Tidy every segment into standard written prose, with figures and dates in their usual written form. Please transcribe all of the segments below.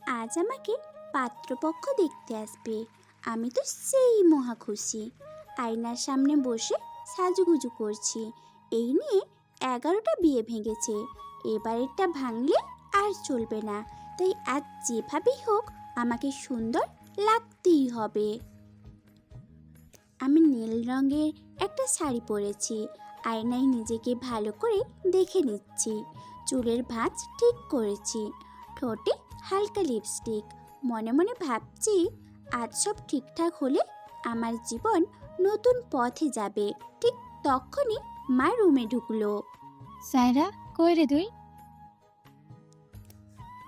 আজ আমাকে পাত্রপক্ষ দেখতে আসবে। আমি তো সেই মহা খুশি। আয়নার সামনে বসে সাজুগুজু করছি। এই নিয়ে 11টা বিয়ে ভেঙেছে। এবারেরটা ভাঙলে আর চলবে না। তাই আজ যেভাবেই হোক আমাকে সুন্দর লাগতেই হবে। আমি নীল রঙের একটা শাড়ি পরেছি। আয়নায় নিজেকে ভালো করে দেখে নিচ্ছি। চুলের ভাঁজ ঠিক করেছি। ঠোঁটে হালকা লিপস্টিক। মনে মনে ভাবছি আজ সব ঠিকঠাক হলে আমার জীবন নতুন পথে যাবে। ঠিক তখনই মা রুমে ঢুকলো। সায়রা, কই রে তুই?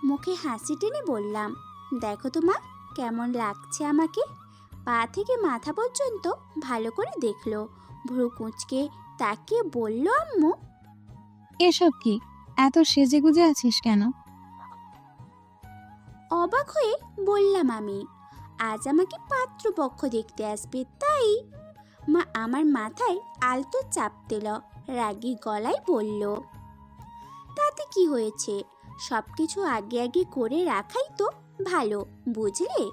মুখে হাসি টেনে বললাম, দেখো তো মা, কেমন লাগছে আমাকে। পা থেকে মাথা পর্যন্ত ভালো করে দেখলো। ভ্রু কুঁচকে তাকিয়ে বলল, আম্মু। এসব কি? এত সেজে গুজে আছিস কেন? অবাক হয়ে বললাম আমি, আজ আমাকে পাত্রপক্ষ দেখতে আসবে তাই। মা আমার মাথায় আলতো চাপ দিল। রাগী গলায় বলল, তাতে কি হয়েছে? সব কিছু আগে আগে করে রাখাই তো ভালো, বুঝলে।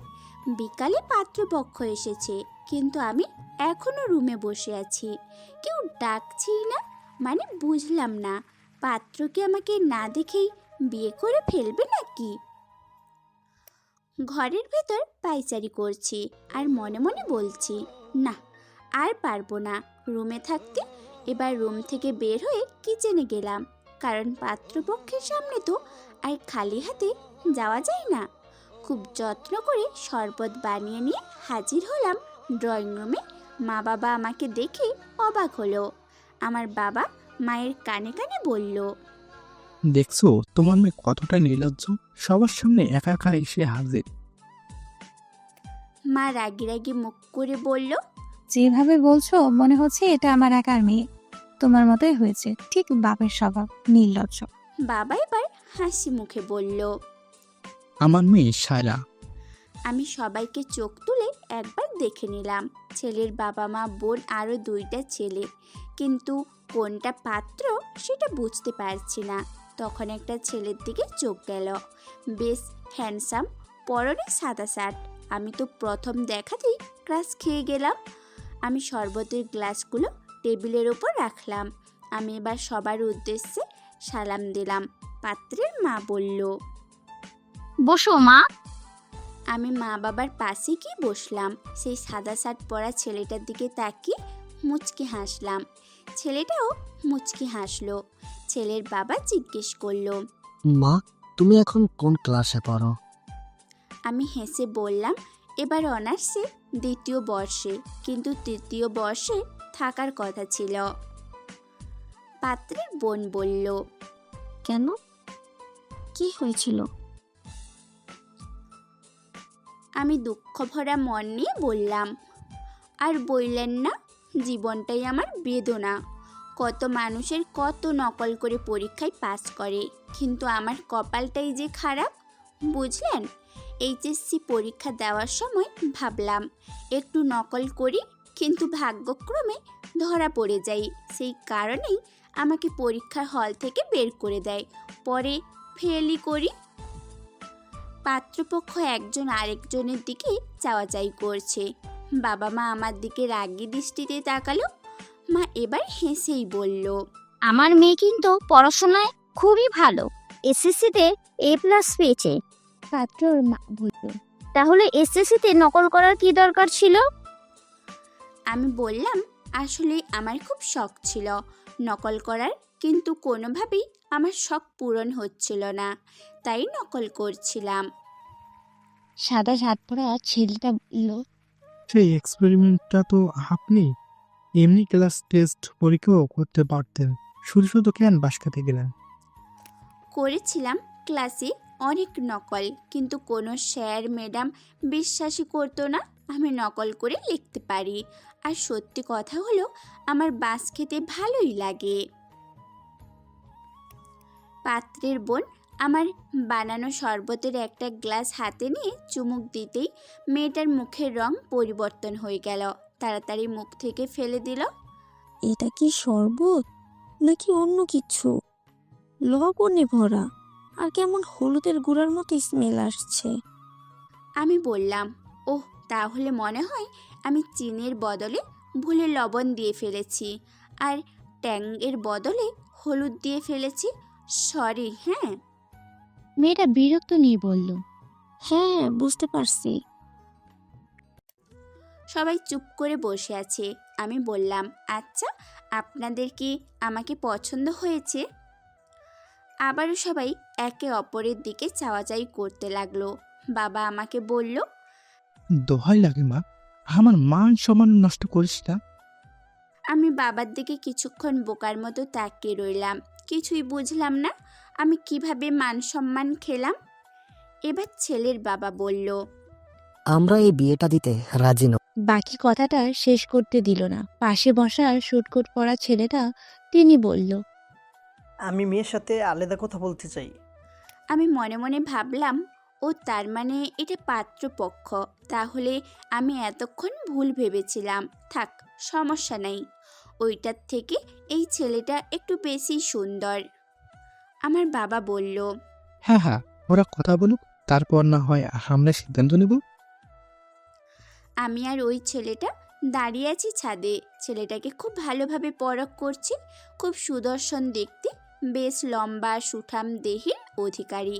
বিকালে পাত্রপক্ষ এসেছে, কিন্তু আমি এখনো রুমে বসে আছি। কেউ ডাকছেই না। মানে বুঝলাম না, পাত্রকে আমাকে না দেখেই বিয়ে করে ফেলবে নাকি? ঘরের ভেতর পায়চারি করছি আর মনে মনে বলছি, না আর পারবো না রুমে থাকতে। এবার রুম থেকে বের হয়ে কিচেনে গেলাম, কারণ পাত্রপক্ষের সামনে তো আর খালি হাতে যাওয়া যায় না। খুব যত্ন করে শরবত বানিয়ে নিয়ে হাজির হলাম ড্রয়িং রুমে। মা বাবা আমাকে দেখে অবাক হলো। আমার বাবা মায়ের কানে কানে বলল, দেখছো তোমার মেয়ে কতটা নির্লজ্জ, সবার সামনে একা একা এসে হাজির। মা রাগি রাগি মুখ করে বলল, যেভাবে বলছো মনে হচ্ছে এটা আমার একার মেয়ে। তোমার মতোই হয়েছে, ঠিক বাপের স্বভাব, নির্লজ্জ। বাবা এবার হাসি মুখে বলল। আমার মেয়ে সায়রা। আমি সবাইকে চোখ তুলে একবার দেখে নিলাম। ছেলের বাবা মা বোন আরও 2টা ছেলে, কিন্তু কোনটা পাত্র সেটা বুঝতে পারছি না। তখন একটা ছেলের দিকে চোখ গেল, বেশ হ্যান্ডসাম, পরনে সাদা শার্ট। আমি তো প্রথম দেখাতেই ক্রাশ খেয়ে গেলাম। আমি শরবতের গ্লাসগুলো টেবিলের ওপর রাখলাম। আমি এবার সবার উদ্দেশ্যে সালাম দিলাম। পাত্রের মা বলল, বসো মা। আমি মা বাবার পাশে গিয়ে বসলাম। সেই সাদা শার্ট পরা ছেলেটার দিকে তাকিয়ে মুচকি হাসলাম। ছেলেটাও মুচকি হাসলো। ছেলের বাবা জিজ্ঞেস করলো, মা, তুমি এখন কোন ক্লাসে পড়ো? আমি হেসে বললাম, এবার অনার্সে 2য় বর্ষে, কিন্তু 3য় বর্ষে থাকার কথা ছিল। পাত্রের বোন বলল, কেন, কি হয়েছিল? আমি দুঃখ ভরা মন নিয়ে বললাম, আর বললেন না, জীবনটাই আমার বেদনা। কত মানুষের কত নকল করে পরীক্ষায় পাস করে, কিন্তু আমার কপালটাই যে খারাপ, বুঝলেন। এইচএসসি পরীক্ষা দেওয়ার সময় ভাবলাম একটু নকল করি, কিন্তু ভাগ্যক্রমে ধরা পড়ে যাই। সেই কারণেই আমাকে পরীক্ষার হল থেকে বের করে দেয়। পরে ফেলই করি। পাত্রপক্ষ একজন আরেকজনের দিকে চাওয়াচাই করছে। বাবা মা আমার দিকে রাগী দৃষ্টিতে তাকালো। মা এবার হেসেই বলল, আমার মেয়ে কিন্তু পড়াশোনায় খুবই ভালো, এসএসসিতে A+ পেয়েছে। পাত্রর মা বলল, তাহলে এসএসসিতে নকল করার কি দরকার ছিল? আমি বললাম, আসলে আমার খুব শখ ছিল নকল করার, কিন্তু কোনোভাবেই আমার শখ পূরণ হচ্ছিল না, তাই নকল করছিলাম। সাদা শার্ট পরা ছেলেটা বলল, সেই এক্সপেরিমেন্টটা তো আপনি এমনি ক্লাস টেস্ট পরীক্ষাও করতে পারতেন, শুধু শুধু কেন বাস খেতে গেলেন? করেছিলাম ক্লাসে অনেক নকল, কিন্তু কোনো স্যার ম্যাডাম বিশ্বাসই করতো না আমি নকল করে লিখতে পারি। আর সত্যি কথা হলো, আমার বাস খেতে ভালোই লাগে। পাত্রের বোন আমার বানানো শরবতের একটা গ্লাস হাতে নিয়ে চুমুক দিতেই মেয়েটার মুখের রং পরিবর্তন হয়ে গেল। তাড়াতাড়ি মুখ থেকে ফেলে দিল। এটা কি শরবত নাকি অন্য কিছু? লবণে ভরা। আর কেমন হলুদের গুঁড়ার মতো স্মেল আসছে। আমি বললাম, ওহ তাহলে মনে হয় আমি চিনির বদলে ভুলে লবণ দিয়ে ফেলেছি আর ট্যাংয়ের বদলে হলুদ দিয়ে ফেলেছি। সরি। হ্যাঁ, মেয়েটা বিরক্ত নিয়ে বলল, হ্যাঁ, বুঝতে পারছি। সবাই চুপ করে বসে আছে। আমি বললাম, আচ্ছা আপনাদের কি আমাকে পছন্দ হয়েছে? আবারও সবাই একে অপরের দিকে চাওয়াচাই করতে লাগলো। বাবা আমাকে বলল, দোহাই লাগে মা, আমার মান সম্মান নষ্ট করিস না। আমি বাবার দিকে কিছুক্ষণ বোকার মতো তাকিয়ে রইলাম। কিছুই বুঝলাম না আমি কিভাবে মান সম্মান খেলাম। এবার ছেলের বাবা বলল, আমরা এই বিয়েটা দিতে রাজি নই। বাকি কথাটা শেষ করতে দিল না। পাশে বসা শুটকোট পরা ছেলেটা তিনি বলল, আমি মেয়ের সাথে আলাদা কথা বলতে চাই। আমি মনে মনে ভাবলাম, ও তার মানে এটা পাত্রপক্ষ। তাহলে আমি এতক্ষণ ভুল ভেবেছিলাম। থাক, সমস্যা নেই। ওইটার থেকে এই ছেলেটা একটু বেশি সুন্দর। আমার বাবা বলল, হ্যাঁ হ্যাঁ, ওরা কথা বলুক, তারপর না হয় আমরা সিদ্ধান্ত নেব। আমি আর ওই ছেলেটা দাঁড়িয়ে আছি ছাদে। ছেলেটাকে খুব ভালোভাবে পরখ করছি। খুব সুদর্শন দেখতে, বেশ লম্বা সুঠাম দেহের অধিকারী,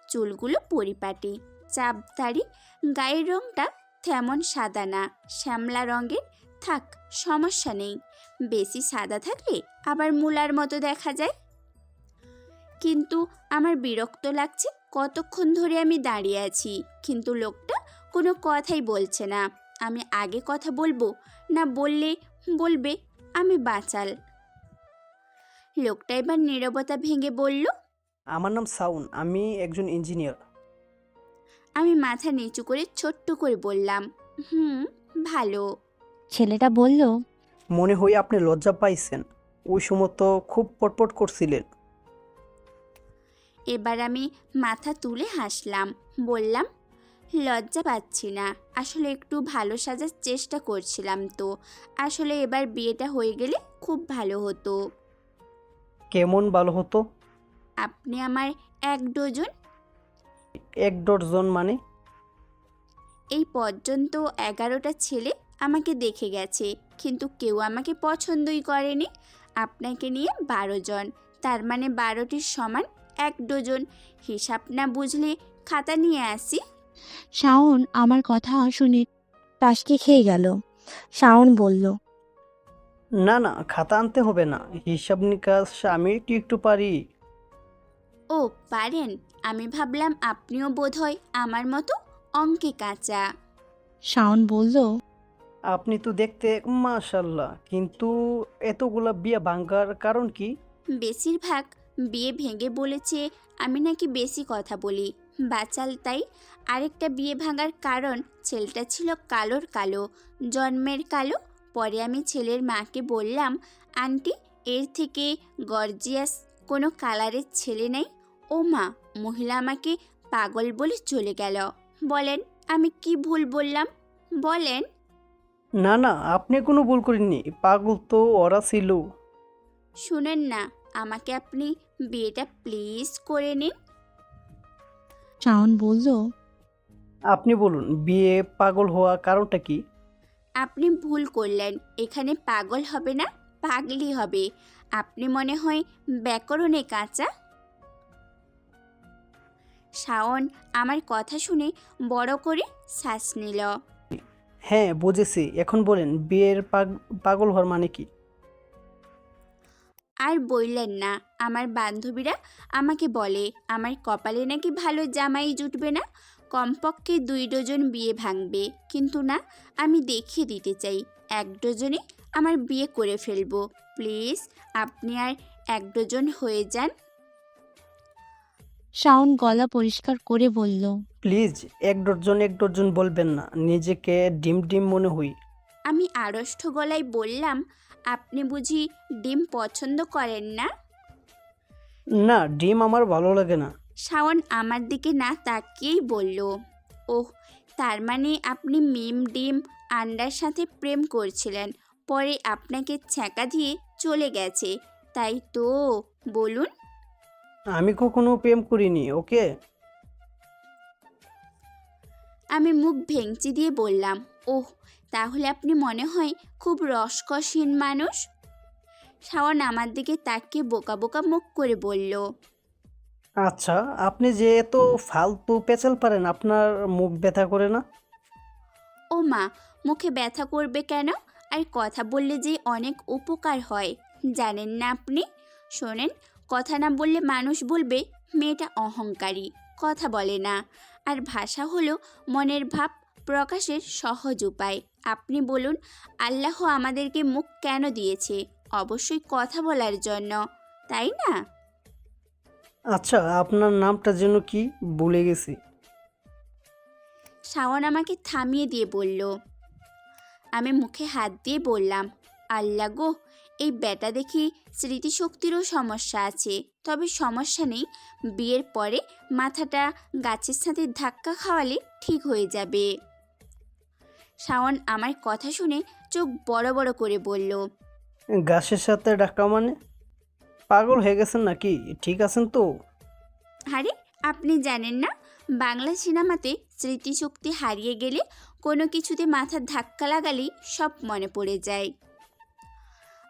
চুলগুলো পরিপাটি, চাপ দাড়ি, গায়ের রংটা তেমন সাদা না, শ্যামলা রঙের। থাক, সমস্যা নেই। বেশি সাদা থাকলে আবার মূলার মতো দেখা যায়। কিন্তু আমার বিরক্ত লাগছে। কতক্ষণ ধরে আমি দাঁড়িয়ে আছি, কিন্তু লোকটা কোনো কথাই বলছে না। আমি আগে কথা বলবো না বললে বলবে আমি বাচাল। লোকটা এবার নীরবতা ভেঙে বলল, আমার নাম সাউন, আমি একজন ইঞ্জিনিয়ার। আমি মাথা নিচু করে ছোট্ট করে বললাম, ভালো। ছেলেটা বলল, মনে হয় আপনি লজ্জা পাইছেন, ওই সময় তো খুব পটপট করছিলেন। এবার আমি মাথা তুলে হাসলাম। বললাম, লজ্জা পাচ্ছি না, আসলে একটু ভালো সাজার চেষ্টা করছিলাম তো। আসলে এবার বিয়েটা হয়ে গেলে খুব ভালো হতো। কেমন ভালো হতো? আপনি আমার 1 ডজন। 1 ডজন মানে? এই পর্যন্ত 11টা ছেলে আমাকে দেখে গেছে, কিন্তু কেউ আমাকে পছন্দই করেনি। আপনাকে নিয়ে 12 জন, তার মানে 12টির সমান 1 ডজন। হিসাব না বুঝলে খাতা নিয়ে আসি। শাওন আমার কথা শুনে টাসকে খেয়ে গেল। শাওন বলল, না না, খাতা আনতে হবে না, হিসাব নিকাশ আমি একটু একটু পারি। ও পারেন? আমি ভাবলাম আপনিও বোধহয় আমার মতো অঙ্কে কাঁচা। শাওন বলল, আপনি তো দেখতে মাশাল্লাহ, কিন্তু এতগুলা বিয়ে ভাঙার কারণ কি? বেশিরভাগ বিয়ে ভেঙে বলেছে আমি নাকি বেশি কথা বলি, বাচাল তাই। আরেকটা বিয়ে ভাঙার কারণ, ছেলেটা ছিল কালোর কালো, জন্মের কালো। পরে আমি ছেলের মাকে বললাম, আন্টি, এর থেকে গর্জিয়াস কোনো কালারের ছেলে নেই? ও মা, মহিলা আমাকে পাগল বলে চলে গেল। বলেন আমি কি ভুল বললাম? বলেন। না না, আপনি কোনো ভুল করেননি, পাগল তো ওরা ছিল। শুনেন না, আমাকে আপনি বিয়েটা প্লিজ করে নিন। শাওন বলল, আপনি বলুন, বিয়ে পাগল হওয়া কারণটা কি? আপনি ভুল করলেন। এখানে পাগল হবে না, পাগলি হবে। আপনি মনে হয় ব্যাকরণে কাঁচা। শাওন আমার কথা শুনে বড় করে শ্বাস নিল। হ্যাঁ বুঝেছি, এখন বলেন বিয়ের পাগল হওয়ার মানে কি? আর বললেন না, আমার বান্ধবীরা আমাকে বলে আমার কপালে নাকি ভালো জামাই জুটবে না, কমপক্ষে 2 ডজন বিয়ে ভাঙবে। কিন্তু না, আমি দেখিয়ে দিতে চাই 1 ডজনে আমার বিয়ে করে ফেলবো। প্লিজ আপনি আর 1 ডজন হয়ে যান। শাওন গলা পরিষ্কার করে বলল, প্লিজ 1 ডজন 1 ডজন বলবেন না, নিজেকে ডিম ডিম মনে হই। আমি আড়ষ্ট গলায় বললাম, আপনি বুঝি ডিম পছন্দ করেন না? না, ডিম আমার ভালো লাগে না। শাওন আমার দিকে না তাকিয়েই বলল, ওহ, তার মানে আপনি মিম ডিম আন্ডার সাথে প্রেম করছিলেন, পরে আপনাকে ছ্যাঁকা দিয়ে চলে গেছে, তাই তো? বলুন। আমি কখনো প্রেম করিনি, ওকে? আমি মুখ ভেঙচি দিয়ে বললাম, ওহ, তাহলে আপনি মনে হয় খুব রসকসহীন মানুষ। শাওন আমার দিকে তাকিয়ে বোকা বোকা মুখ করে বলল, আচ্ছা, আপনি যে এত ফালতু পেঁচাল পারেন, আপনার মুখ ব্যথা করে না? ও মা, মুখে ব্যথা করবে কেন? আর কথা বললে যে অনেক উপকার হয়, জানেন না আপনি? শোনেন, কথা না বললে মানুষ বলবে মেয়েটা অহংকারী, কথা বলে না। আর ভাষা হলো মনের ভাব প্রকাশের সহজ উপায়। আপনি বলুন, আল্লাহ আমাদেরকে মুখ কেন দিয়েছে? অবশ্যই কথা বলার জন্য, তাই না? আচ্ছা, আপনার নামটা যেন কি, ভুলে গেছি। শাওন আমাকে থামিয়ে দিয়ে বলল। আমি মুখে হাত দিয়ে বললাম, আল্লাহ গো, এই বেটা দেখি স্মৃতিশক্তিরও সমস্যা আছে। তবে সমস্যা নেই, বিয়ের পরে মাথাটা গাছের সাথে ধাক্কা খাওয়ালে ঠিক হয়ে যাবে। শাওন আমার কথা শুনে চোখ বড় বড় করে বলল, গাছের সাথে ধাক্কা মানে? পাগল হয়ে গেছেন নাকি? ঠিক আছেন তো? আরে, আপনি জানেন না, বাংলা সিনেমাতে স্মৃতিশক্তি হারিয়ে গেলে কোনো কিছুতে মাথার ধাক্কা লাগালেই সব মনে পড়ে যায়।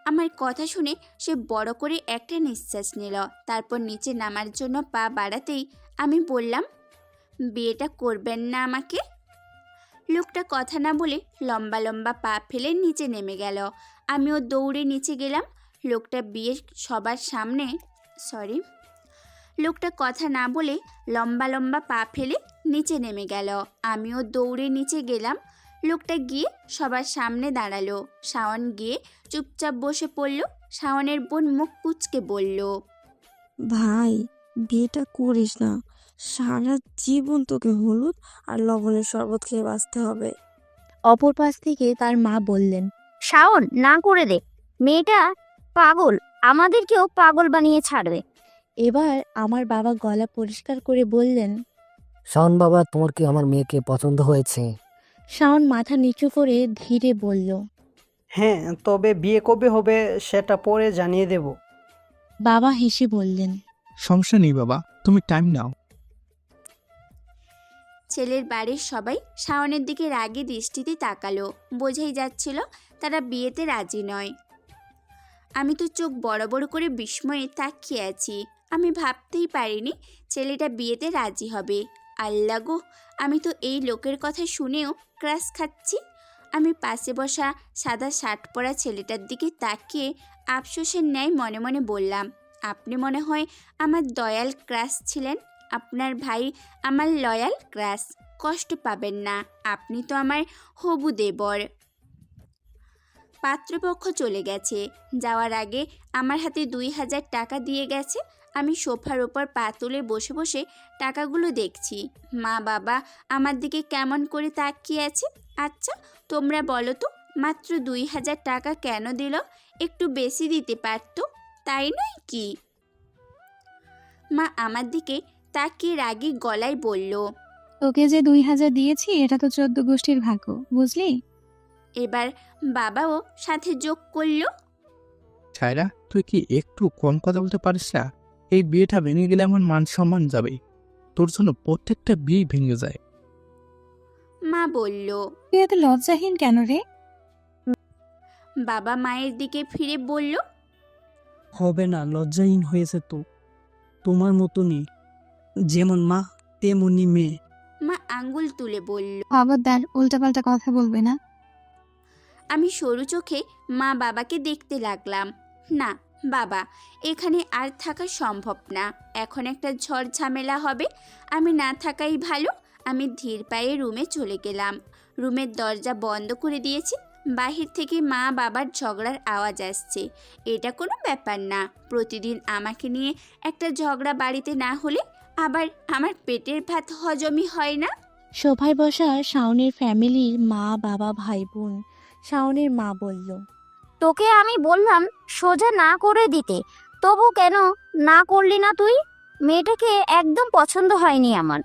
আমার কথা শুনে সে বড় করে একটা নিঃশ্বাস নিল। তারপর নিচে নামার জন্য পা বাড়াতেই আমি বললাম, বিয়েটা করবেন না আমাকে? লোকটা কথা না বলে লম্বা লম্বা পা ফেলে নিচে নেমে গেল। আমিও দৌড়ে নিচে গেলাম। লোকটা কথা না বলে লম্বা লম্বা পা ফেলে নিচে নেমে গেল। আমিও দৌড়ে নিচে গেলাম। লোকটা গিয়ে সবার সামনে দাঁড়ালো। শাওন গিয়ে চুপচাপ বসে পড়ল। শাওনের বোন মুখ কুঁচকে বলল, ভাই, বিয়েটা করিস না। সারা জীবন তোকে হলুদ আর লবণের শরবত খেয়ে বাঁচতে হবে। অপর পাশ থেকে তার মা বললেন, শাওন, না করে দে। মেয়েটা পাগল, আমাদেরকেও পাগল বানিয়ে ছাড়বে। এবার আমার বাবা গলা পরিষ্কার করে বললেন। শাওন বাবা, তোমার কি আমার মেয়েকে পছন্দ হয়েছে? শাওন মাথা নিচু করে ধীরে বলল। হ্যাঁ, তবে বিয়ে কবে হবে সেটা পরে জানিয়ে দেব। বাবা হেসে বললেন, সমস্যা নেই বাবা, তুমি টাইম নাও। ছেলের বাড়ির সবাই শাওনের দিকে রাগী দৃষ্টিতে তাকালো। বোঝাই যাচ্ছিল তারা বিয়েতে রাজি নয়। আমি তো চোখ বড় বড় করে বিস্ময়ে তাকিয়ে আছি। আমি ভাবতেই পারিনি ছেলেটা বিয়েতে রাজি হবে। আল্লাহ গো, আমি তো এই লোকের কথা শুনেও ক্রাশ খাচ্ছি। আমি পাশে বসা সাদা শার্ট পরা ছেলেটার দিকে তাকিয়ে আফসোসের ন্যায় মনে মনে বললাম, আপনি মনে হয় আমার দয়াল ক্রাশ ছিলেন। আপনার ভাই আমার লয়াল ক্রাশ। কষ্ট পাবেন না, আপনি তো আমার হবু দেবর। পাত্রপক্ষ চলে গেছে। যাওয়ার আগে আমার হাতে 2000 টাকা দিয়ে গেছে। আমি সোফার ওপর পা তুলে বসে বসে টাকাগুলো দেখছি। মা বাবা আমার দিকে কেমন করে তাকিয়ে আছে। আচ্ছা, তোমরা বলো তো, মাত্র 2000 টাকা কেন দিল? একটু বেশি দিতে পারতো, তাই নয় কি? মা আমার দিকে তাকিয়ে রাগী গলায় বলল, তোকে যে 2000 দিয়েছি এটা তো 14 গোষ্ঠীর ভাগ্য, বুঝলি? এবার বাবাও সাথে যোগ করলো, ছায়রা, তুই কি একটু কম কথা বলতে পারিস না? এই বিয়েটা ভেঙে গেলে আমার মান সম্মান যাবে। তোর জন্য প্রত্যেকটা বিয়ে ভেঙে যায়। মা বলল। তুই এত লজ্জাহীন কেন রে? বাবা মায়ের দিকে ফিরে বলল, হবে না, লজ্জাহীন হয়েছে তো। তোমার মতনই, যেমন মা তেমনি মেয়ে। মা আঙ্গুল তুলে বলল। খবরদার, উল্টাপাল্টা কথা বলবে না। আমি সরু চোখে মা বাবাকে দেখতে লাগলাম। না বাবা, এখানে আর থাকা সম্ভব না। এখন একটা ঝড় ঝামেলা হবে, আমি না থাকাই ভালো। আমি ধীর পায়ে রুমে চলে গেলাম। রুমের দরজা বন্ধ করে দিয়েছি। বাহির থেকে মা বাবার ঝগড়ার আওয়াজ আসছে। এটা কোনো ব্যাপার না। প্রতিদিন আমাকে নিয়ে একটা ঝগড়া বাড়িতে না হলে আবার আমার পেটের ভাত হজমই হয় না। সোফায় বসা শাওনের ফ্যামিলির মা বাবা ভাই বোন। শাওনের মা বলল, তোকে আমি বললাম সোজা না করে দিতে, তবু কেন না করলি না তুই? মেয়েটাকে একদম পছন্দ হয়নি আমার।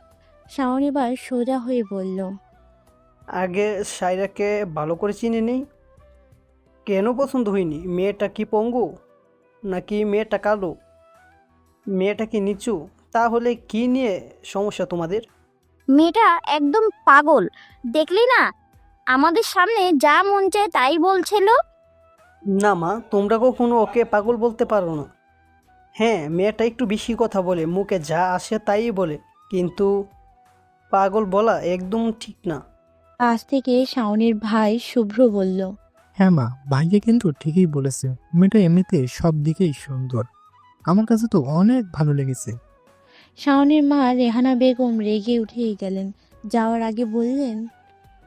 শাওন এবার সোজা হয়ে বলল, আগে সাইরাকে ভালো করে চিনে নেই। কেন পছন্দ হয়নি? মেয়েটা কি পঙ্গু নাকি মেয়েটা কালো? মেয়েটা কি নিচু? তাহলে কি নিয়ে সমস্যা তোমাদের? মেয়েটা একদম পাগল, দেখলি না? আমাদের সামনে যা মন চায় তাই বলছিল। না মা, তোমরা কখনো ওকে পাগল বলতে পারো না। হ্যাঁ, মেয়েটা একটু বেশি কথা বলে, মুখে যা আসে তাই বলে, কিন্তু পাগল বলা একদম ঠিক না। পাশ থেকে শাওনের ভাই শুভ্র বলল। হ্যাঁ মা, ভাইয়া কিন্তু ঠিকই বলেছে। মেয়েটা এমনিতে সব দিকেই সুন্দর। আমার কাছে তো অনেক ভালো লেগেছে। শাওনের মা রেহানা বেগম রেগে উঠে গেলেন, যাওয়ার আগে বললেন।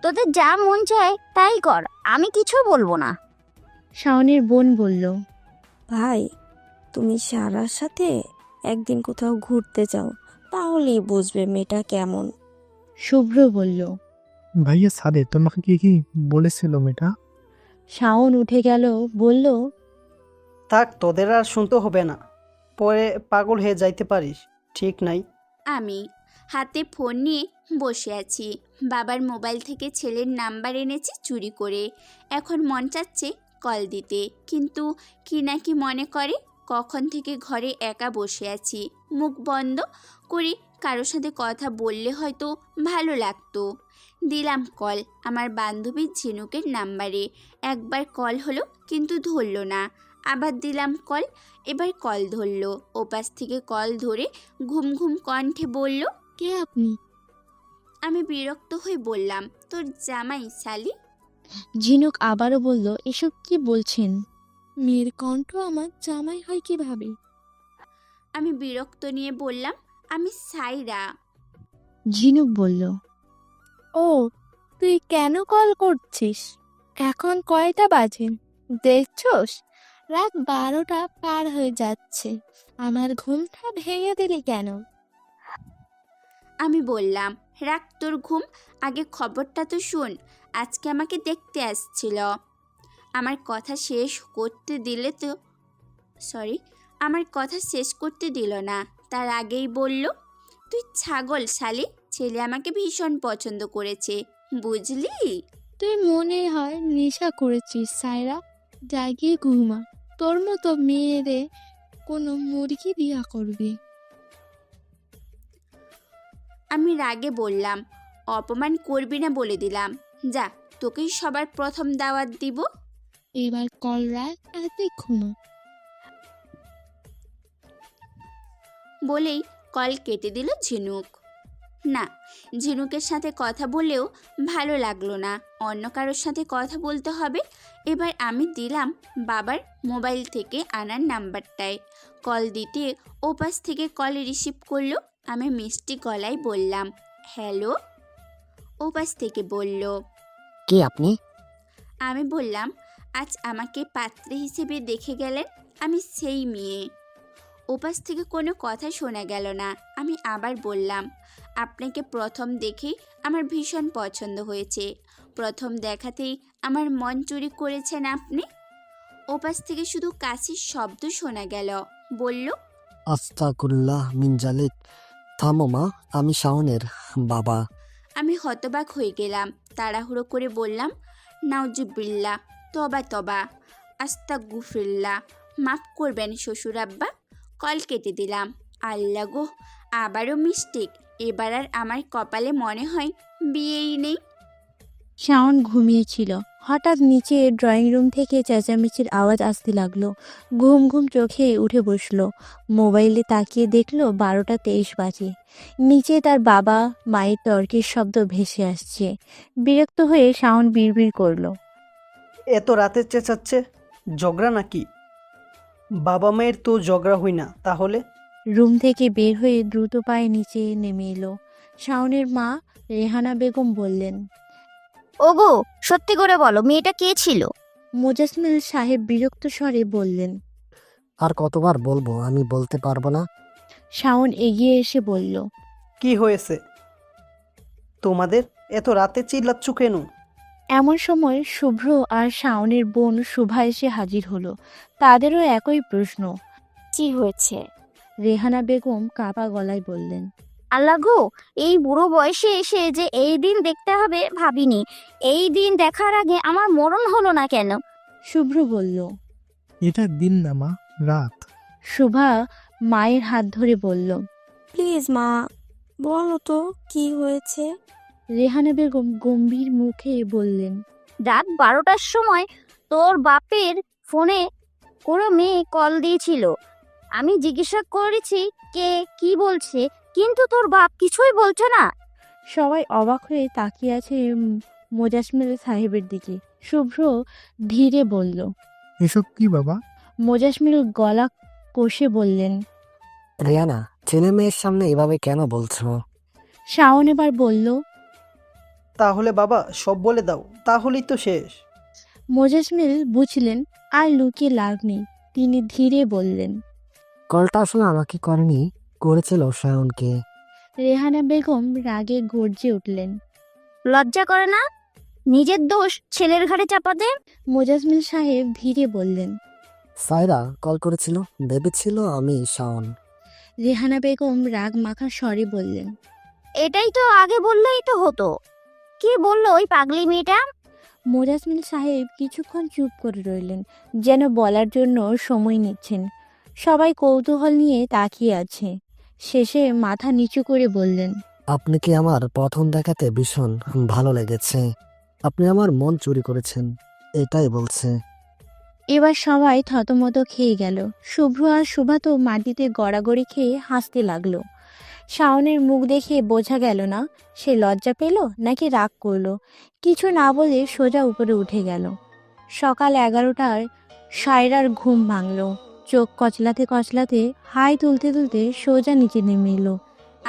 তোদের যা মন চায় তাই কর, আমি কিছু বলবো না। শাওনের বোন বলল। ভাই, তুমি সারার সাথে একদিন কোথাও ঘুরতে যাও, তাহলেই বুঝবে মেয়েটা কেমন। শুভ্র বলল। ভাইয়া সাদে তোমাকে কি কি বলেছিল মেয়েটা? শাওন উঠে গেল, বলল। থাক, তোদের আর শুনতে হবে না, পরে পাগল হয়ে যাইতে পারিস, ঠিক নাই। আমি হাতে ফোন নিয়ে বসে আছি। বাবার মোবাইল থেকে ছেলের নাম্বার এনেছি চুরি করে। এখন মন চাচ্ছে কল দিতে, কিন্তু কি না কি মনে করে। কখন থেকে ঘরে একা বসে আছি, মুখ বন্ধ করে কারোর সাথে কথা বললে হয়তো ভালো লাগতো। দিলাম কল আমার বান্ধবী ঝিনুকের নাম্বারে। একবার কল হলো কিন্তু ধরলো না। আবার দিলাম কল, এবার কল ধরলো। ওপাশ থেকে কল ধরে ঘুম ঘুম কণ্ঠে বলল, কে আপনি? আমি বিরক্ত হয়ে বললাম, তোর জামাই শালি। ঝিনুক আবারও বলল, এসব কি বলছেন? মেয়ের কণ্ঠ আমার জামাই হয় কিভাবে? আমি বিরক্ত নিয়ে বললাম, আমি সাইরা। ঝিনুক বলল। ও, তুই কেন কল করছিস? এখন কয়টা বাজে দেখছস? রাত 12টা পার হয়ে যাচ্ছে, আমার ঘুমটা ভেঙে দিলি কেন? আমি বললাম, রাখ তোর ঘুম, আগে খবরটা তো শুন। আজকে আমাকে দেখতে আসছিল। আমার কথা শেষ করতে দিলে তো আমার কথা শেষ করতে দিল না, তার আগেই বলল, তুই ছাগল শালি, ছেলে আমাকে ভীষণ পছন্দ করেছে, বুঝলি? তুই মনে হয় নেশা করেছিস সায়রা, জাগিয়ে ঘুমা। তোর মতো মেয়েরে কোনো মুরগি বিয়া করবি? আমি রাগে বললাম, অপমান করবি না বলে দিলাম, যা তোকেই সবার প্রথম দাওয়াত দিব। এবার কল রাখ আর তুই ঘুমা। বলেই কল কেটে দিল ঝিনুক। না, ঝিনুকের সাথে কথা বলেও ভালো লাগলো না, অন্য কারোর সাথে কথা বলতে হবে। এবার আমি দিলাম বাবার মোবাইল থেকে আনার নাম্বারটায়। কল দিতে ওপাশ থেকে কল রিসিভ করলো। আমি মিষ্টি গলায় বললাম, হ্যালো। ওপাশ থেকে বলল, কে আপনি? আমি বললাম, আজ আমাকে পাত্রী হিসেবে দেখে গেলেন, আমি সেই মেয়ে। ওপাশ থেকে কোনো কথা শোনা গেল না। আমি আবার বললাম, আপনাকে প্রথম দেখেই আমার ভীষণ পছন্দ হয়েছে, প্রথম দেখাতেই আমার মন চুরি করেছেন আপনি। ওপাশ থেকে শুধু কাশির শব্দ শোনা গেল। বলল, আস্তাকুল্লাহ মিন জালিক। থামো মা, আমি শাওনের বাবা। আমি হতবাক হয়ে গেলাম। তাড়াহুড়ো করে বললাম, নাউজুবিল্লাহ, তবা তবা, আস্তাগফিরুল্লাহ, মাফ করবেন শ্বশুর আব্বা। কল কেটে দিলাম। আল্লাহ গো, আবারও মিস্টেক। এবার আর আমার কপালে মনে হয় বিয়েই নেই। শাওন ঘুমিয়েছিল। হঠাৎ নিচে ড্রয়িং রুম থেকে চেঁচামেচির আওয়াজ আসতে লাগলো। ঘুম ঘুম চোখে উঠে বসলো। মোবাইলে তাকিয়ে দেখলো 12টা 23 বাজে। নিচে তার বাবা মায়ের তর্কের শব্দ ভেসে আসছে। বিরক্ত হয়ে শাওন বিড়বিড় করলো। এত রাতে চেঁচাচ্ছে, ঝগড়া নাকি? বাবা মায়ের তো ঝগড়া হই না, তাহলে? রুম থেকে বের হয়ে দ্রুত পায়ে নিচে নেমে এলো। শাওনের মা রেহানা বেগম বললেন। ওগো, সত্যি করে বলো, মেয়েটা কে ছিল? মোজাসমেল সাহেব বিরক্ত স্বরে বললেন। আর কতবার বলবো আমি বলতে পারবো না? শাওন এগিয়ে এসে বলল। কি হয়েছে তোমাদের? এত রাতে চিল্লাচ্ছ কেন? এমন সময় শুভ্র আর শাওনের বোন শুভা এসে হাজির হলো। তাদেরও একই প্রশ্ন। কি হয়েছে? রেহানা বেগম কাঁপা গলায় বললেন। আল্লাহ গো, এই বুড়ো বয়সে এসে যে এই দিন দেখতে হবে ভাবিনি। এই দিন দেখার আগে আমার মরণ হলো না কেন? শুভ্র বলল। এটা দিন না মা, রাত। শুভা মায়ের হাত ধরে বলল। প্লিজ মা, বলো তো কি হয়েছে? রেহানা বেগম গম্ভীর মুখে বললেন। রাত 12টার সময় তোর বাপের ফোনে কোনো মেয়ে কল দিয়েছিল। আমি জিজ্ঞাসা করেছি কে কি বলছে, কিন্তু তোর বাপ কিছুই বলছে না। সবাই অবাক হয়ে তাকিয়ে আছে মোজাসমেল সাহেবের দিকে। শুভ্র ধীরে বলল। এসব কি বাবা? মোজাসমেল গলা কষে বললেন। রিয়ানা, ছেলে মেয়ের সামনে এভাবে কেন বলছো? শাওন এবার বলল। তাহলে বাবা সব বলে দাও, তাহলেই তো শেষ। মোজাসমেল বুঝলেন আর লুকিয়ে লাভ নেই। তিনি ধীরে বললেন। কলটা আসলে আমাকে করেনি, করেছিল শায়নকে। রেহানা বেগম রাগে গর্জে উঠলেন। লজ্জা করে না নিজের দোষ ছেলের ঘাড়ে চাপাতে? মোজাসমেল সাহেব ধীরে বললেন। সায়রা কল করেছিল, ভেবেছিল আমি শাওন। রেহানা বেগম রাগ মাখা স্বরে বললেন। এটাই তো আগে বললেই তো হতো। কি বললো ওই পাগলি মেয়েটা? মোজাসমেল সাহেব কিছুক্ষণ চুপ করে রইলেন, যেন বলার জন্য সময় নিচ্ছেন। সবাই কৌতূহল নিয়ে তাকিয়ে আছে। শেষে মাথা নিচু করে বললেন। আপনি কি আমার প্রথম দেখাতে ভীষণ ভালো লেগেছে? আপনি আমার মন চুরি করেছেন, এটাই বলছে। এবার সবাই থতমত খেয়ে গেল। শুভ্র আর শুভা তো মাটিতে গড়াগড়ি খেয়ে হাসতে লাগলো। শাওনের মুখ দেখে বোঝা গেল না সে লজ্জা পেল নাকি রাগ করলো। কিছু না বলে সোজা উপরে উঠে গেল। সকাল 11টার সায়রার ঘুম ভাঙল। চোখ কচলাতে কচলাতে হাই তুলতে তুলতে সোজা নিচে নেমে এলো।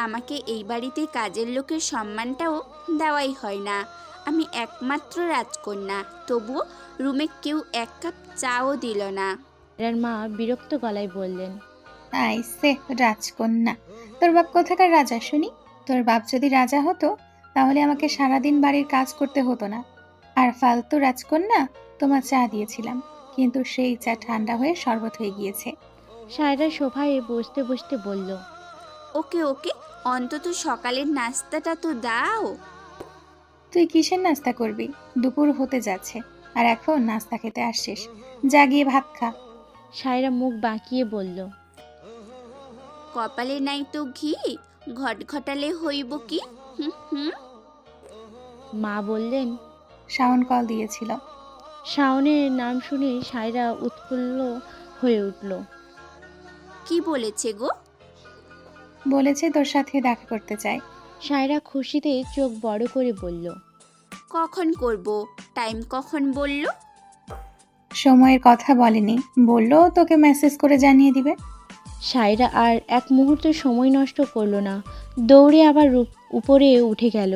আমাকে এই বাড়িতে কাজের লোকের সম্মানটাও দেওয়াই হয় না। আমি একমাত্র রাজকন্যা, তবুও রুমে কেউ এক কাপ চাও দিল না। সায়রার মা বিরক্ত গলায় বললেন। আইসে রাজকন্যা, তোর বাপ কোথাকার রাজা শুনি? তোর বাপ যদি রাজা হতো তাহলে আমাকে সারাদিন বাড়ির কাজ করতে হতো না। আর ফালতু রাজকন্যা তোমার চা দিয়েছিলাম, কিন্তু সেই চা ঠান্ডা হয়ে শরবত হয়ে গিয়েছে। সায়রা সোফায় বসতে বসতে বলল। ওকে ওকে, অন্তত সকালের নাস্তাটা তো দাও। তুই কিসের নাস্তা করবি? দুপুর হতে যাচ্ছে আর এখন নাস্তা খেতে আসছিস? যা গিয়ে ভাত খা। সায়রা মুখ বাঁকিয়ে বলল। কপালে নাই তো ঘি, ঘটঘটালে হইব কি? হুম হুম। মা বললেন। শাওন কল দিয়েছিল। শাওনের নাম শুনে সায়রা উৎফুল্ল হয়ে উঠল। কি বলেছে গো? বলেছে তোর সাথে দেখা করতে চাই। সায়রা খুশিতে চোখ বড় করে বলল। কখন করব? টাইম কখন বলল? সময়ের কথা বলেনি, বললো তোকে মেসেজ করে জানিয়ে দিবে। সায়রা আর এক মুহূর্ত সময় নষ্ট করলো না, দৌড়ে আবার উপরে উঠে গেল।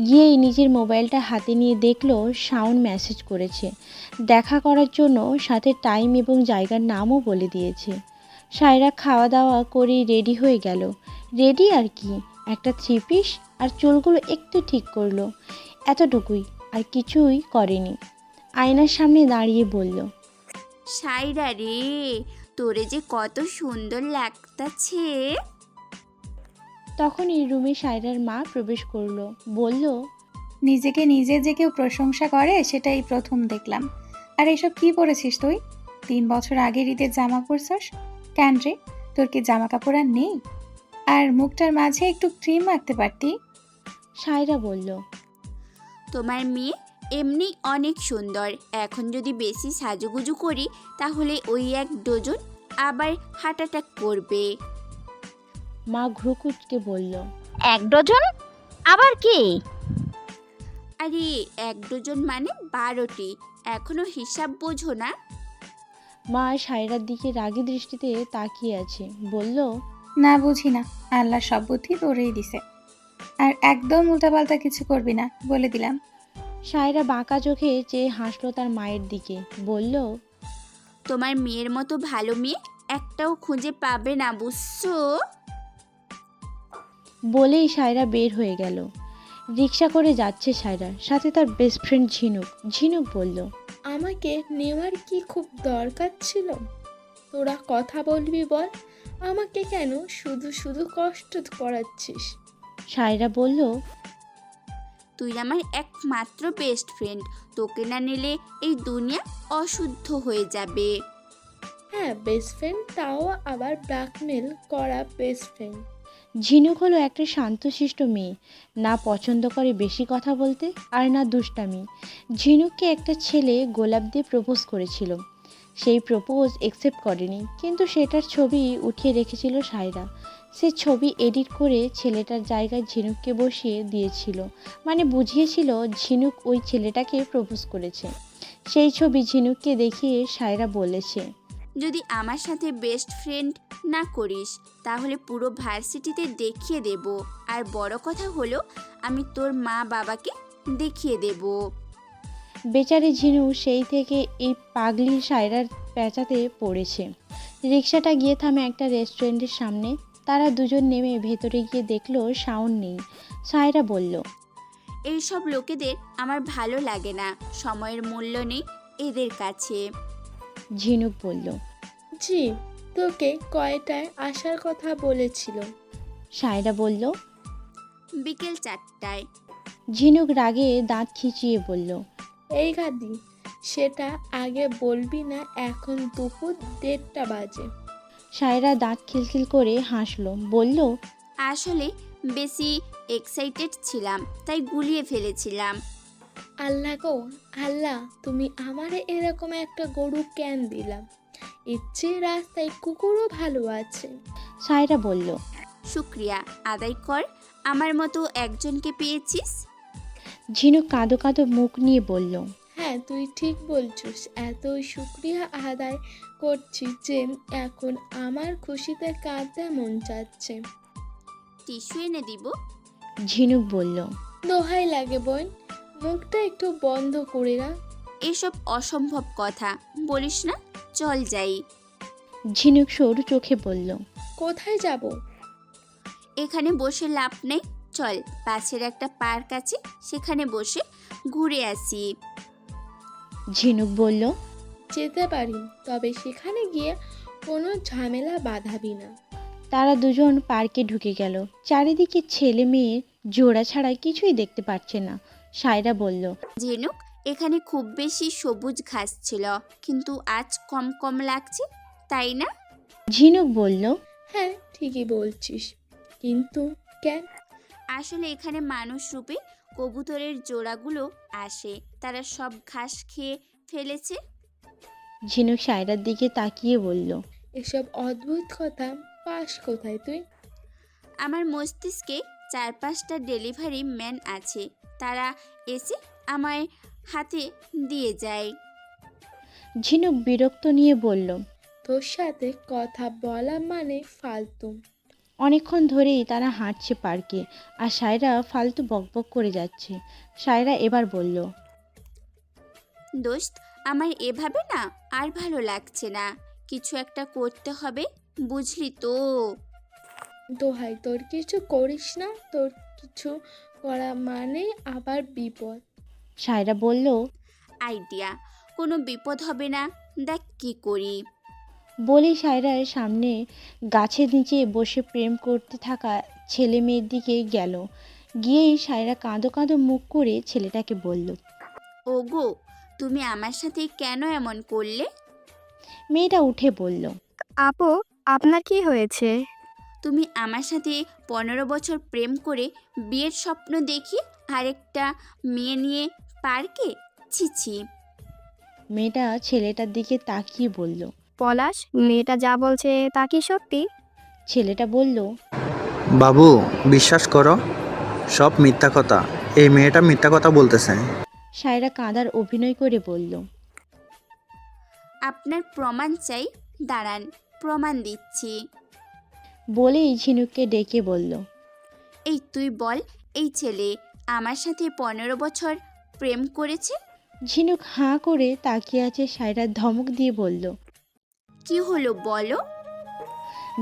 গিয়েই নিজের মোবাইলটা হাতে নিয়ে দেখলো শাওন মেসেজ করেছে, দেখা করার জন্য, সাথে টাইম এবং জায়গার নামও বলে দিয়েছে। সায়রা খাওয়া দাওয়া করে রেডি হয়ে গেল। রেডি আর কি, একটা 3 পিস আর চুলগুলো একটু ঠিক করলো, এতটুকুই, আর কিছুই করেনি। আয়নার সামনে দাঁড়িয়ে বলল। সাইরা রে, তোরে যে কত সুন্দর লাগতাছে। তখনই রুমে সায়রার মা প্রবেশ করলো, বলল। নিজেকে নিজে যে কেউ প্রশংসা করে সেটাই প্রথম দেখলাম। আর এসব কি পরেছিস তুই? 3 বছর আগের ঈদের জামা পরছস কেন রে? তোর কি জামা কাপড় আর নেই? আর মুখটার মাঝে একটু ক্রিম মাখতে পারতি। সায়রা বলল। তোমার মেয়ে এমনি অনেক সুন্দর, এখন যদি বেশি সাজুগুজু করি তাহলে ওই 1 ডজন আবার হার্ট অ্যাটাক করবে। মা ঘুরকুচকে বলল। 1 ডজন? আবার কি? আরে 1 ডজন মানে 12টি, এখনো হিসাব বোঝো না? মা সায়রার দিকে রাগী দৃষ্টিতে তাকিয়ে আছে, বলল। না বুঝি না, আল্লাহ সব বুদ্ধি তোরেই দিছে। আর একদম উল্টাপাল্টা কিছু করবি না, বলে দিলাম। সায়রা বাঁকা চোখে চেয়ে হাসলো তার মায়ের দিকে, বলল। তোমার মেয়ের মতো ভালো মেয়ে একটাও খুঁজে পাবে না, বুঝছো? বলেই সায়রা বের হয়ে গেল। রিক্সা করে যাচ্ছে সায়রা, সাথে তার বেস্ট ফ্রেন্ড ঝিনুক। ঝিনুক বলল। আমাকে নেওয়ার কি খুব দরকার ছিল? তোরা কথা বলবি বল, আমাকে কেন শুধু শুধু কষ্ট করাচ্ছিস? সায়রা বলল। তুই আমার একমাত্র বেস্ট ফ্রেন্ড, তোকে না নিলে এই দুনিয়া অশুদ্ধ হয়ে যাবে। হ্যাঁ, হ্যাঁ বেস্ট ফ্রেন্ড, তাও আবার ব্ল্যাকমেল করা বেস্ট ফ্রেন্ড। ঝিনুক হলো একটা শান্তশিষ্ট মেয়ে, না পছন্দ করে বেশি কথা বলতে আর না দুষ্টামি। ঝিনুককে একটা ছেলে গোলাপ দিয়ে প্রপোজ করেছিল, সেই প্রপোজ একসেপ্ট করেনি, কিন্তু সেটার ছবি উঠিয়ে রেখেছিল সায়রা। সে ছবি এডিট করে ছেলেটার জায়গায় ঝিনুককে বসিয়ে দিয়েছিল, মানে বুঝিয়েছিল ঝিনুক ওই ছেলেটাকে প্রপোজ করেছে। সেই ছবি ঝিনুককে দেখিয়ে সায়রা বলেছে, যদি আমার সাথে বেস্ট ফ্রেন্ড না করিস তাহলে পুরো ভার্সিটিতে দেখিয়ে দেব, আর বড় কথা হলো আমি তোর মা বাবাকে দেখিয়ে দেব। বেচারি ঝিনু সেই থেকে এই পাগলি সায়রার পেঁচাতে পড়েছে। রিক্সাটা গিয়ে থামে একটা রেস্টুরেন্টের সামনে। তারা দুজন নেমে ভেতরে গিয়ে দেখলো শাওন নেই। সায়রা বলল, এইসব লোকেদের আমার ভালো লাগে না, সময়ের মূল্য নেই এদের কাছে। ঝিনুক বলল, জি, তোকে কয়টায় আসার কথা বলেছিল? সায়রা বলল। বিকেল 4টায়। ঝিনুক রাগে দাঁত খিচিয়ে বলল, এই গাদি, সেটা আগে বলবি না? এখন দুপুর 1:30 বাজে। সায়রা দাঁত খিলখিল করে হাসলো, বলল, আসলে বেশি এক্সাইটেড ছিলাম তাই গুলিয়ে ফেলেছিলাম। আল্লাহ গো আল্লাহ, তুমি আমারে এরকম একটা গরু কেন দিলাম? ইচ্ছে রাস্তায় কুকুরও ভালো আছে। সায়রা বলল। শুক্রিয়া আদায় কর, আমার মতো একজনকে পেয়েছিস। ঝিনুক কাঁদো কাঁদো মুখ নিয়ে বলল, হ্যাঁ তুই ঠিক বলছিস, এতই শুক্রিয়া আদায় করছি যে এখন আমার খুশিতে কাঁদতে মন চাচ্ছে। টিস্যু এনে দিব? ঝিনুক বলল। দোহাই লাগে বোন, মুখটা একটু বন্ধ করে রাখ। এসব অসম্ভব কথা বলিস না, চল যাই। ঝিনুক সরু চোখে বলল, কোথায় যাব? এখানে বসে লাভ নেই, চল পাশের একটা পার্ক আছে সেখানে বসে ঘুরে আসি। ঝিনুক বলল, যেতে পারি, তবে সেখানে গিয়ে কোনো ঝামেলা বাঁধাবি না। তারা দুজন পার্কে ঢুকে গেল। চারিদিকে ছেলে মেয়ের জোড়া ছাড়া কিছুই দেখতে পাচ্ছে না। সায়রা বলল, ঝিনুক, এখানে খুব বেশি সবুজ ঘাস ছিল, কিন্তু আজ কম কম লাগছে, তাই না? ঝিনুক বলল, হ্যাঁ ঠিকই বলছিস, কিন্তু কেন? আসলে এখানে মানুষ রূপে কবুতরের জোড়াগুলো আসে, তারা সব ঘাস খেয়ে ফেলেছে। ঝিনুক সায়রার দিকে তাকিয়ে বলল, এসব অদ্ভুত কথা পাস কোথায় তুই? আমার মস্তিষ্কে 4-5টা ডেলিভারি ম্যান আছে, তারা এসে আমার হাতে দিয়ে যায়। ঝিনুক বিরক্ত নিয়ে বলল, তোর সাথে কথা বলা মানে ফালতু। অনেকক্ষণ ধরেই তারা হাঁটছে পার্কে, আর সায়রা ফালতু বকবক করে যাচ্ছে। সায়রা এবার বলল, দোস্ত, আমার এভাবে না আর ভালো লাগছে না, কিছু একটা করতে হবে, বুঝলি তো? দোহাই তোর কিছু করিস না, তোর কিছু করা মানে আবার বিপদ। সায়রা বলল, আইডিয়া, কোনো বিপদ হবে না, দেখ কি করি। বলেই সায়রার সামনে গাছের নিচে বসে প্রেম করতে থাকা ছেলে মেয়ের দিকে গেল। গিয়েই সায়রা কাঁদো কাঁদো মুখ করে ছেলেটাকে বলল, ওগো, তুমি আমার সাথে কেন এমন করলে? মেয়েটা উঠে বলল, আপু, আপনার কি হয়েছে? তুমি আমার সাথে 15 বছর প্রেম করে বিয়ের স্বপ্ন দেখি আরেকটা মেয়ে নিয়ে পার্কে, ছিছি। মেয়েটা ছেলেটার দিকে তাকিয়ে বলল। পলাশ, মেয়েটা যা বলছে তা কি সত্যি? ছেলেটা বলল, বাবু, বিশ্বাস করো, সব মিথ্যা কথা। এই মেয়েটা মিথ্যা কথা বলতেছে। সায়রা কাঁদার অভিনয় করে বলল, আপনার প্রমাণ চাই, দাঁড়ান প্রমাণ দিচ্ছি। বলেই ঝিনুককে ডেকে বলল, এই তুই বল, এই ছেলে আমার সাথে 15 বছর প্রেম করেছে? ঝিনুক হাঁ করে তাকিয়ে আছে। সায়রা ধমক দিয়ে বলল। কি হলো বলো?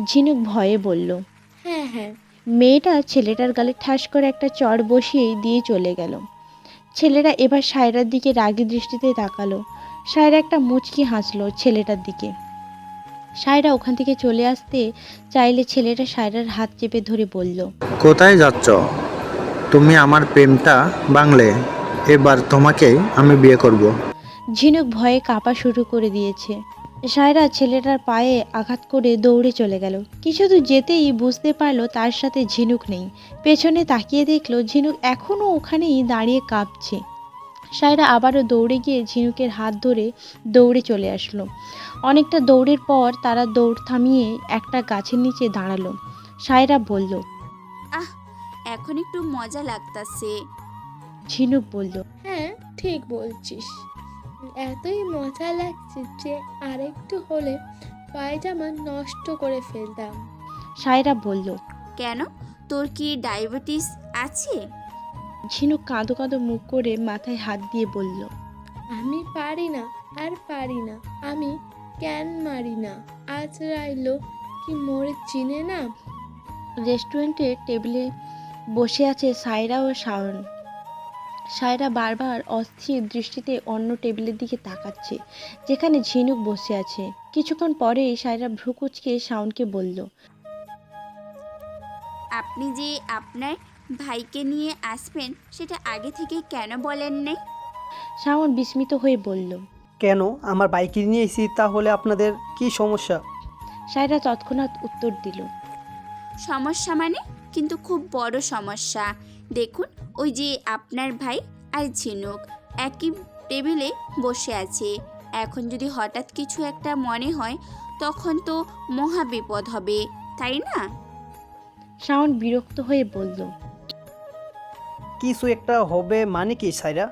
ঝিনুক ভয়ে বলল। হ্যাঁ হ্যাঁ। মেয়েটা ছেলেটার গালে ঠাস করে একটা চড় বসিয়ে দিয়ে চলে গেল। ছেলেরা এবার সায়রার দিকে রাগী দৃষ্টিতে তাকালো। সায়রা একটা মুচকি হাসলো ছেলেটার দিকে। সায়রা ওখান থেকে চলে আসতে চাইলে ছেলেটা সায়রার হাত চেপে ধরে বলল, কোথায় যাচ্ছ? তুমি আমার প্রেমটা ভাঙলে, এবার তোমাকেই আমি বিয়ে করব। ঝিনুক ভয়ে কাঁপা শুরু করে দিয়েছে। সায়রা ছেলেটার পায়ে আঘাত করে দৌড়ে চলে গেল। কিছু দূর যেতেই বুঝতে পারলো তার সাথে ঝিনুক নেই। পেছনে তাকিয়ে দেখলো ঝিনুক এখনও ওখানেই দাঁড়িয়ে কাঁপছে। সায়রা আবারও দৌড়ে গিয়ে ঝিনুকের হাত ধরে দৌড়ে চলে আসলো। অনেকটা দৌড়ের পর তারা দৌড় থামিয়ে একটা গাছের নিচে দাঁড়ালো। সায়রা বলল, আহ, এখন একটু মজা লাগতাছে। ঝিনুক বলল, হ্যাঁ ঠিক বলছিস, এতই মজা লাগছে যে আরেকটু হলে পায়জামা নষ্ট করে ফেলতাম। সায়রা বলল, কেন, তোর কি ডায়াবেটিস আছে? ঝিনুক কাঁদো কাঁদো মুখ করে মাথায় হাত দিয়ে বলল, আমি পারি না, আর পারি না, আমি কেন মারি না, আজ রাইলো কি মোরে চিনে না। রেস্টুরেন্টের টেবিলে বসে আছে সায়রা ও শাওন। সায়রা বারবার অস্থির দৃষ্টিতে অন্য টেবিলের দিকে তাকাচ্ছে যেখানে ঝিনুক বসে আছে। কিছুক্ষণ পরেই সায়রা ভ্রু কুঁচকে শাওনকে বলল, আপনি যে আপনার ভাইকে নিয়ে আসবেন সেটা আগে থেকে কেন বলেন নাই? শাওন বিস্মিত হয়ে বলল। কেন, আমার বাইকে নিয়ে এসেছি, তাহলে আপনাদের কি সমস্যা? সায়রা তৎক্ষণাৎ উত্তর দিল, সমস্যা মানে? কিন্তু খুব বড় সমস্যা। দেখুন, ওই যে আপনার ভাই আর ঝিনুক একই টেবিলে বসে আছে। এখন যদি হঠাৎ কিছু একটা মনে হয় তখন তো মহা বিপদ হবে, তাই না? শাওন বিরক্ত হয়ে বলল, কিছু একটা হবে মানে কি সায়রা?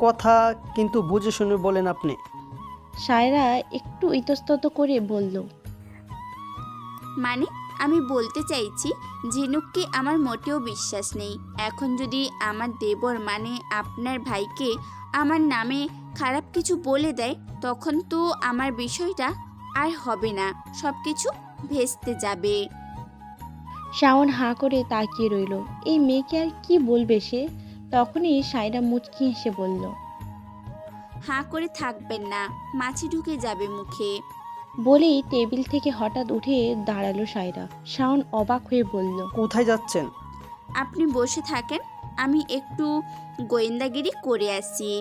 কথা কিন্তু বুঝে শুনে বলেন আপনি। সায়রা একটু ইতস্তত করে বলল, মানে আমি বলতে চাইছি, ঝিনুককে আমার মোটেও বিশ্বাস নেই। এখন যদি আমার দেবর মানে আপনার ভাইকে আমার নামে খারাপ কিছু বলে দেয় তখন তো আমার বিষয়টা আর হবে না, সব কিছু ভেস্তে যাবে। শাওন হাঁ করে তাকিয়ে রইল। এই মেয়েকে আর কি বলবে সে? তখনই সায়রা মুচকি হেসে বলল, হাঁ করে থাকবেন না, মাছি ঢুকে যাবে মুখে। বলেই টেবিল থেকে হঠাৎ উঠে দাঁড়ালো সায়রা। শাওন অবাক হয়ে বলল, কোথায় যাচ্ছেন? আপনি বসে থাকেন, আমি একটু গোয়েন্দাগিরি করে আসি।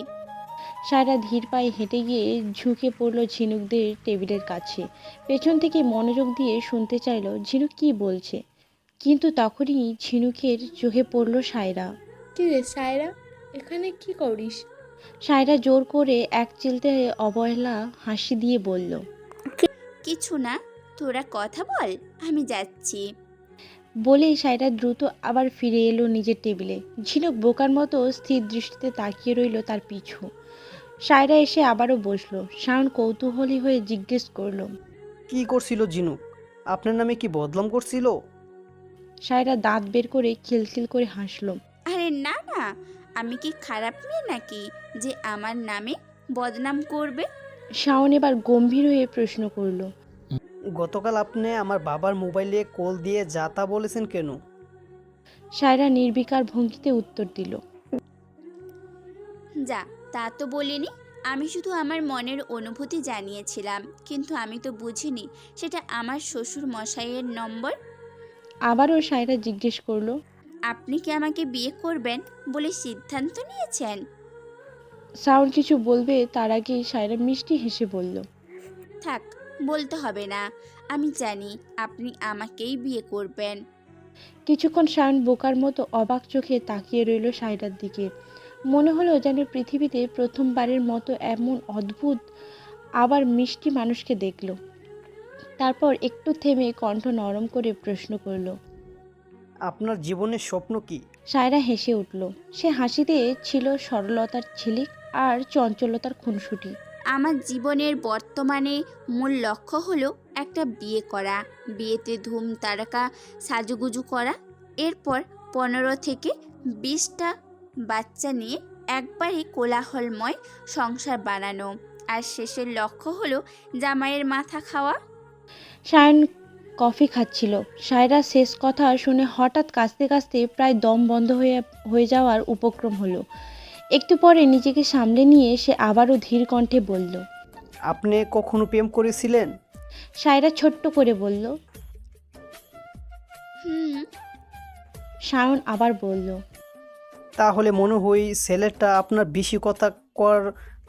সায়রা ধীর পায়ে হেঁটে গিয়ে ঝুঁকে পড়ল ঝিনুকদের টেবিলের কাছে। পেছন থেকে মনোযোগ দিয়ে শুনতে চাইল ঝিনুক কি বলছে, কিন্তু তখনই ঝিনুকের চোখে পড়ল সায়রা। কি রে সায়রা, এখানে কি করিস? সায়রা জোর করে এক চিলতে অবহেলা হাসি দিয়ে বলল, কিছু না, তোরা কথা বল, আমি যাচ্ছি। বলেই সায়রা দ্রুত আবার ফিরে এলো নিজের টেবিলে। ঝিনুক বোকার মতো স্থির দৃষ্টিতে তাকিয়ে রইল তার পিছু। সায়রা এসে আবারও বসলো। শাওন কৌতূহলী হয়ে জিজ্ঞেস করলো, কি করছিল ঝিনুক? আপনার নামে কি বদনাম করছিল? সায়রা দাঁত বের করে খিলখিল করে হাসলো। আরে না না, আমি কি খারাপ মেয়ে নাকি যে আমার নামে বদনাম করবে? শাওন এবার গম্ভীর হয়ে প্রশ্ন করলো, গতকাল আপনি আমার বাবার মোবাইলে কল দিয়ে যা তা বলেছেন কেন? সায়রা নির্বিকার ভঙ্গিতে উত্তর দিল, যা, তা তো বলিনি। আমি শুধু আমার মনের অনুভূতি জানিয়েছিলাম, কিন্তু আমি তো বুঝিনি সেটা আমার শ্বশুর মশাইয়ের নম্বর। আবারও সায়রা জিজ্ঞেস করলো, আপনি কি আমাকে বিয়ে করবেন বলে সিদ্ধান্ত নিয়েছেন? শাওন কিছু বলবে তার আগেই সায়রা মিষ্টি হেসে বলল, থাক, বলতে হবে না, আমি জানি আপনি আমাকেই বিয়ে করবেন। কিছুক্ষণ শাওন বোকার মতো অবাক চোখে তাকিয়ে রইল সায়রার দিকে। মনে হলো যেন পৃথিবীতে প্রথমবারের মতো এমন অদ্ভুত আবার মিষ্টি মানুষকে দেখল। তারপর একটু থেমে কণ্ঠ নরম করে প্রশ্ন করলো, আপনার জীবনের স্বপ্ন কি? সায়রা হেসে উঠল। সে হাসিতে ছিল সরলতার ঝিলিক আর চঞ্চলতার খুনসুটি। আমার জীবনের বর্তমানে মূল লক্ষ্য হলো একটা বিয়ে করা, বিয়েতে ধুম তারকা সাজুগুজু করা, এরপর 15 থেকে 20টা বাচ্চা নিয়ে একবারে কোলাহলময় সংসার বানানো, আর শেষের লক্ষ্য হলো জামাইয়ের মাথা খাওয়া। সায়ন কফি খাচ্ছিল। সায়রা শেষ কথা শুনে হঠাৎ কাঁদতে কাঁদতে প্রায় দম বন্ধ হয়ে যাওয়ার উপক্রম হলো। একটু পরে নিজেকে সামলে নিয়ে সে আবারও ধীর কণ্ঠে বলল, আপনি কখনো প্রেম করেছিলেন? সায়রা ছোট্ট করে বলল। হুম। সায়ন আবার বলল, তাহলে মনে হয় ছেলেটা আপনার বেশি কথা কর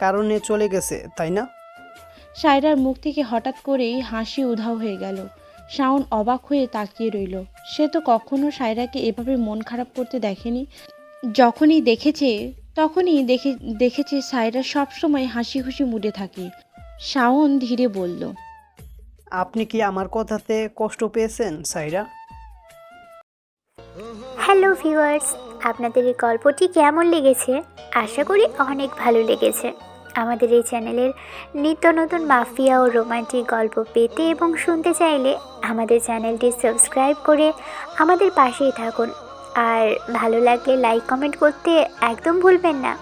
কারণে চলে গেছে, তাই না? সায়রার মুখ থেকে হঠাৎ করেই হাসি উধাও হয়ে গেল। শাওন অবাক হয়ে তাকিয়ে রইল। সে তো কখনো সায়রাকে এভাবে মন খারাপ করতে দেখেনি। যখনই দেখেছে সায়রা সবসময় হাসি খুশি মুডে থাকে। শাওন ধীরে বলল, আপনি কি আমার কথাতে কষ্ট পেয়েছেন সাইরা? হ্যালো ভিউয়ার্স, আপনাদের এই গল্পটি কেমন লেগেছে? আশা করি অনেক ভালো লেগেছে। আমাদের এই চ্যানেলের নিত্য নতুন মাফিয়া ও রোমান্টিক গল্প পেতে এবং শুনতে চাইলে আমাদের চ্যানেলটি সাবস্ক্রাইব করে আমাদের পাশেই থাকুন। আর ভালো লাগলে লাইক কমেন্ট করতে একদম ভুলবেন না।